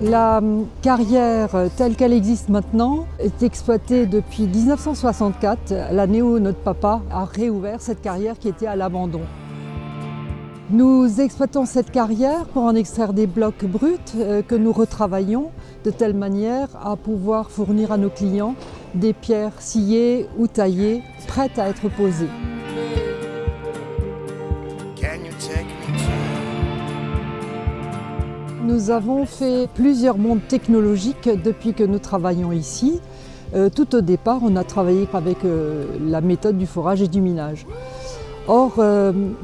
La carrière telle qu'elle existe maintenant est exploitée depuis 1964, l'année où notre papa a réouvert cette carrière qui était à l'abandon. Nous exploitons cette carrière pour en extraire des blocs bruts que nous retravaillons de telle manière à pouvoir fournir à nos clients des pierres sciées ou taillées, prêtes à être posées. Nous avons fait plusieurs mondes technologiques depuis que nous travaillons ici. Tout au départ, on a travaillé avec la méthode du forage et du minage. Or,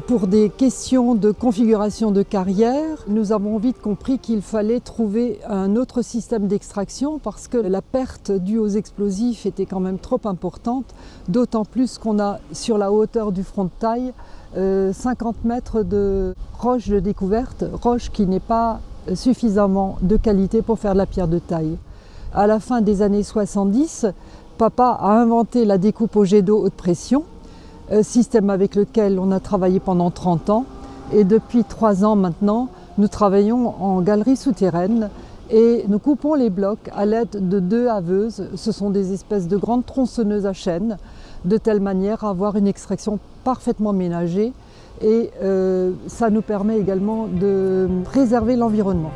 pour des questions de configuration de carrière, nous avons vite compris qu'il fallait trouver un autre système d'extraction parce que la perte due aux explosifs était quand même trop importante, d'autant plus qu'on a sur la hauteur du front de taille 50 mètres de roche de découverte, roche qui n'est pas suffisamment de qualité pour faire de la pierre de taille. À la fin des années 70, papa a inventé la découpe au jet d'eau haute pression, système avec lequel on a travaillé pendant 30 ans. Et depuis 3 ans maintenant, nous travaillons en galerie souterraine et nous coupons les blocs à l'aide de 2 haveuses. Ce sont des espèces de grandes tronçonneuses à chaîne, de telle manière à avoir une extraction parfaitement ménagée. Et ça nous permet également de préserver l'environnement.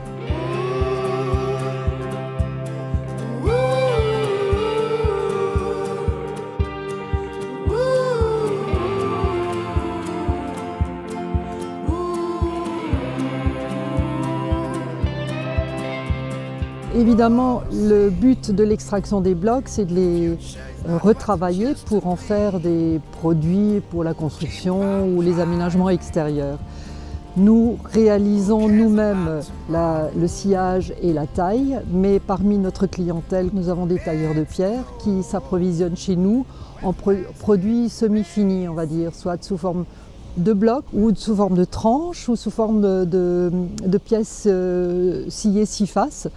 Évidemment, le but de l'extraction des blocs, c'est de les retravailler pour en faire des produits pour la construction ou les aménagements extérieurs. Nous réalisons nous-mêmes le sciage et la taille, mais parmi notre clientèle, nous avons des tailleurs de pierre qui s'approvisionnent chez nous en produits semi-finis, on va dire, soit sous forme de blocs ou sous forme de tranches ou sous forme de pièces sciées 6 faces.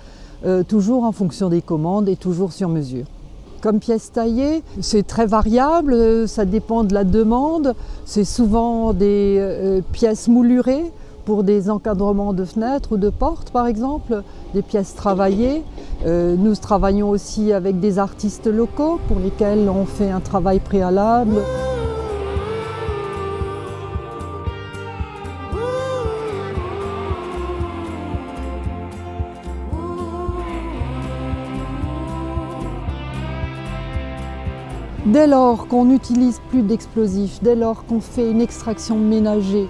Toujours en fonction des commandes et toujours sur mesure. Comme pièces taillées, c'est très variable, ça dépend de la demande. C'est souvent des pièces moulurées pour des encadrements de fenêtres ou de portes par exemple, des pièces travaillées. Nous travaillons aussi avec des artistes locaux pour lesquels on fait un travail préalable. Dès lors qu'on n'utilise plus d'explosifs, dès lors qu'on fait une extraction ménagée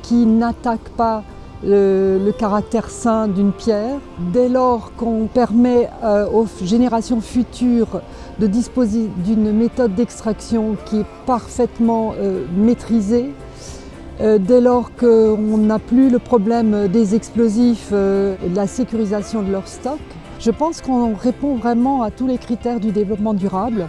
qui n'attaque pas le caractère sain d'une pierre, dès lors qu'on permet aux générations futures de disposer d'une méthode d'extraction qui est parfaitement maîtrisée, dès lors qu'on n'a plus le problème des explosifs et de la sécurisation de leur stock, je pense qu'on répond vraiment à tous les critères du développement durable.